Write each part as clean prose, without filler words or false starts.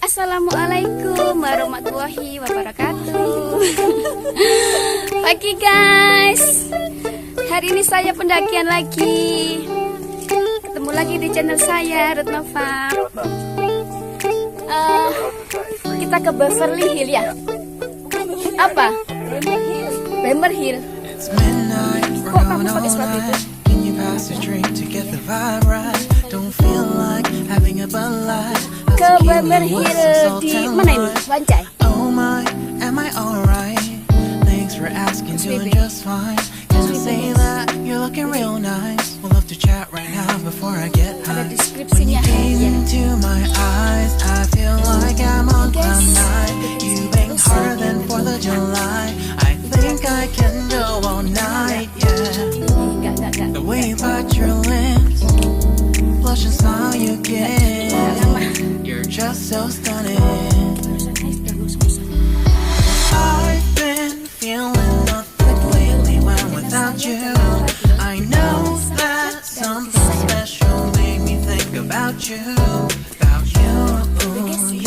Assalamualaikum warahmatullahi wabarakatuh. Pagi guys, hari ini saya pendakian lagi. Ketemu lagi di channel saya Retnova. Kita ke Beverly Hill ya. Apa? Braemar Hill. Kok kamu pakai sepatu itu? Ke Braemar Hill di mana ini? Wancai. Am I alright? Thanks for asking, doing just fine. Can I say that you're looking real nice? We'll love to chat right now before I get high. When you gaze into my eyes, I feel like I'm on cloud nine. You bang harder than 4th of July. I think I can go all night, yeah. The way you bite your lips, blush and smile you give, you're just so stunning. I've been feeling nothing lately when without you. I know that something special made me think about you, about you, you.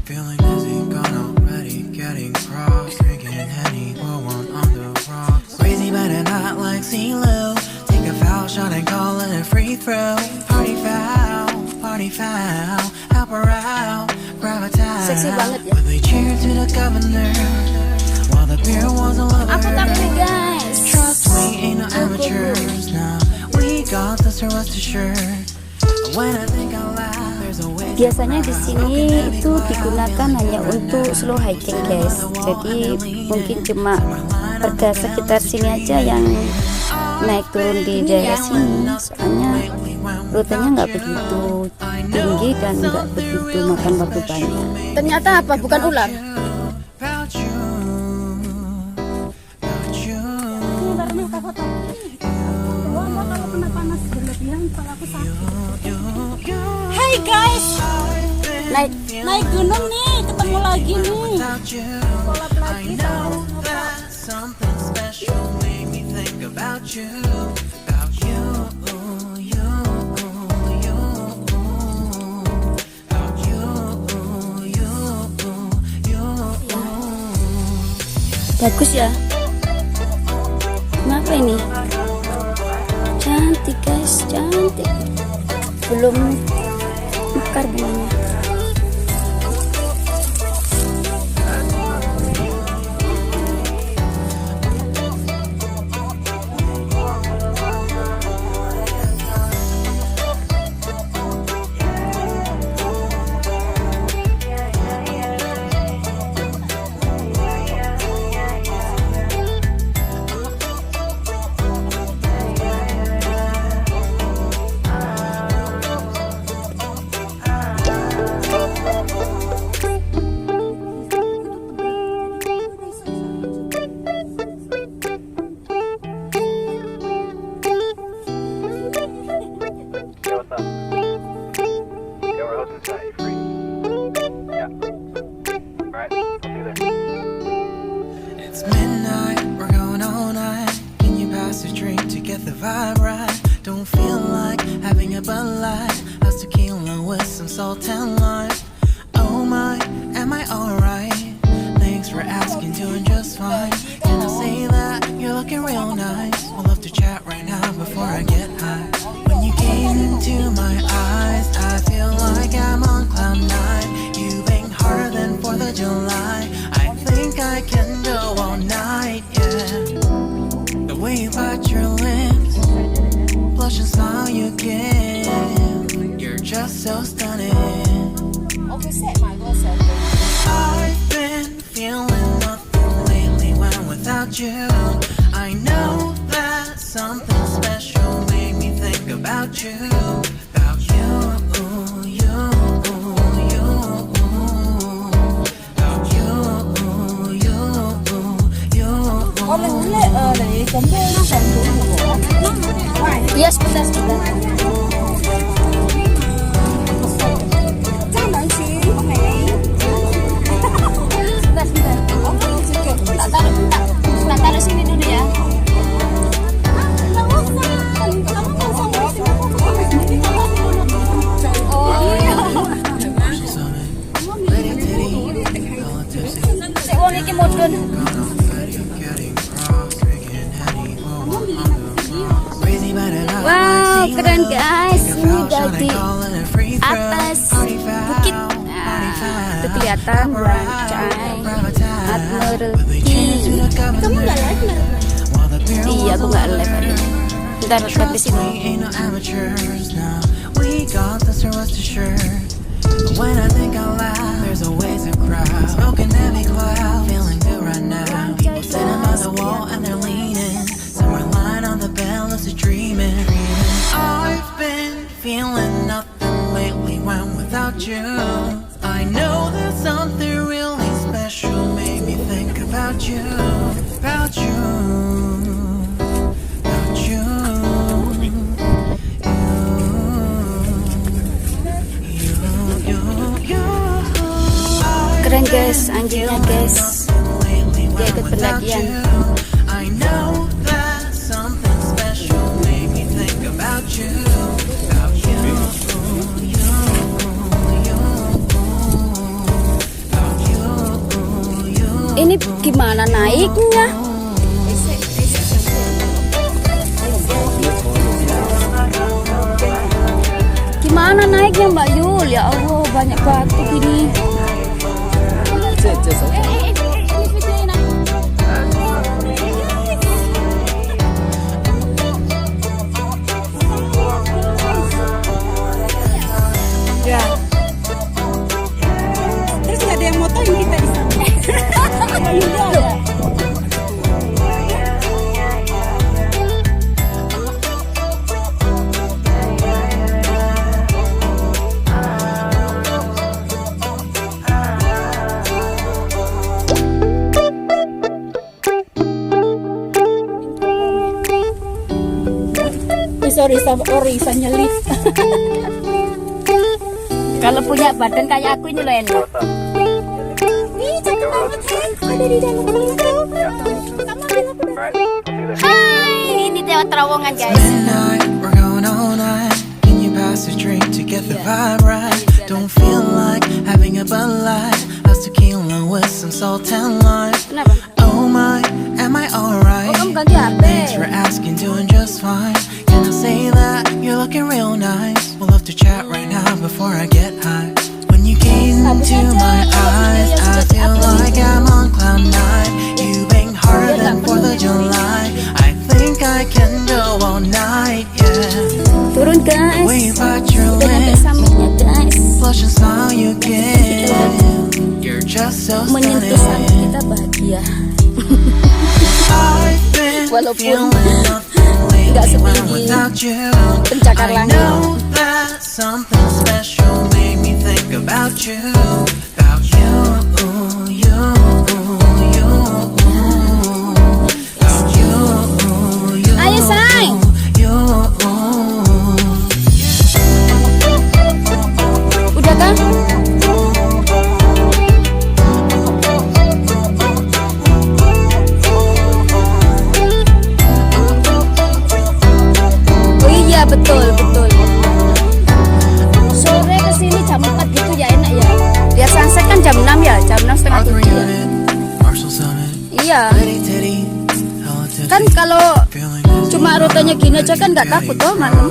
Feeling dizzy, gone already, getting cross, drinking Henny, pour one on the rocks. Crazy but not like CeeLo. Take a foul shot and call it a free throw. Party foul, help her out, grab a towel. Seksi banget ya. When they cheered to the governor, while the beer was a lover. Aku takut guys. Trust we ain't no amateurs, nah. We got this, rest assured. When I think out loud. Biasanya di sini itu digunakan hanya untuk slow hiking guys. Jadi mungkin cuma warga sekitar sini aja yang naik turun di daerah sini. Soalnya rutenya nggak begitu tinggi dan nggak begitu makan waktu banyak. Ternyata apa? Bukan ular. Hai guys, naik gunung nih, ketemu lagi nih. Kolab lagi Bagus ya. Kenapa ini? Cantik guys, cantik. Belum mekar bunganya. The vibe right, don't feel like having a Bud Light. How's tequila with some salt and lime? Oh my, am I alright? Thanks for asking, doing just fine. Can I say that you're looking real nice? We'll love to chat right now before I get high. When you gaze into my eyes, I feel like I'm on cloud nine. You bang harder than 4th of July. I've been feeling nothing lately when without you. I know that something special made me think about you. About you, you, you. About you, you, you. Iya, sebentar. Tak taruh sini dulu ya. Oh iya. Sik wong iki mudhun. Wow, keren guys. Ini dari atas bukit. Nah, itu kelihatan Braemar Admiralty. Kamu nggak live? Iya, aku nggak live. Bentar, lihat di sini. When I think out loud, there's always a crowd smoking heavy cloud, feeling good right now. People sitting by the wall and they're leaning. Somewhere lying on the bed, lucid dreaming. I've been feeling nothing lately when without you. I know there's something really special made me think about you, about you, about you. Keren guys, anjingnya guys. Dia ikut pendakian. I know that something special made me think about you, about you, Ini gimana naiknya? Gimana naiknya Mbak Yul? Ya Allah, banyak batu gini. Ya. Terus nggak ada yang motoin kita di sana. Sorry, saya nyelip. Kalau punya badan kayak aku ini loh enak. Ih, cakep banget kan? Ada di dalam botol. Hai, ini Dewa Terowongan guys. midnight, we're going all night. Can you pass a drink to get the vibe right? Don't feel like having a Bud Light. How's tequila with some salt and lime? Kenapa? Oh my, am I alright? Oh, kamu ganti HP. Thanks for asking, doing just fine. Can I say that you're looking real nice? We'll love to chat right now before I get high. When you gaze into my eyes, I feel like I'm on cloud nine. You bang harder than 4th of July. I think I can go all night, yeah. Turun guys. Way you bite your Udah nyampe lips, sampingnya guys. blush and smile you give. You're just so Menyentuh stunning. samping kita bahagia. I've been Walaupun feeling nothing lately nggak when setinggi without you. pencakar I langit. know that something special made me think about you, about you, you, you, about you, you. Ayo, say. You. Udah kan? Oh iya, betul. Sore kesini jam 4 gitu ya, enak ya. Biar sunset kan jam 6 ya, jam 6 setengah 7 ya. Marshall Summit, Iya, titty titty, hella tipsy, kan kalau feeling dizzy. cuma rutenya gini aja kan nggak takut toh malam.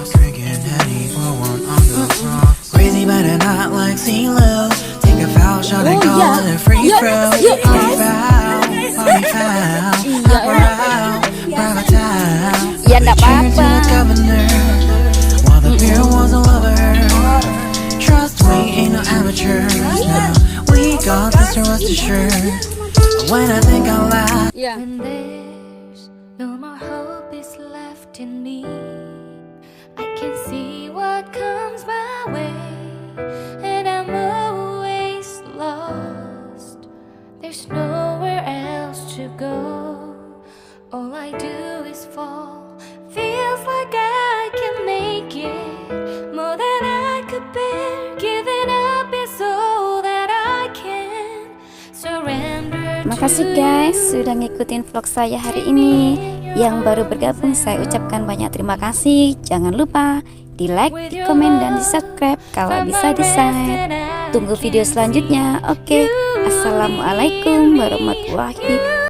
Crazy but not like CeeLo. Take a foul shot and Oh, call yeah. it a free Yeah, throw. yeah, Party guys. foul, party foul, Iya, enak. private town. Ya nggak Cheer to apa-apa. the governor while the beer was a lover. Trust we ain't no amateurs now. got this, or rest assured. When I think out loud, Ya. When there's no more hope is left in me, I can see what comes my way, and I'm always lost. There's nowhere else to go. All I do is fall. Feels like I can make it more than I could bear. Giving up is all that I can surrender. Makasih guys sudah ngikutin vlog saya hari ini. Yang baru bergabung saya ucapkan banyak terima kasih. Jangan lupa di like, di komen, dan di subscribe kalau bisa di share. Tunggu video selanjutnya. Oke, assalamualaikum warahmatullahi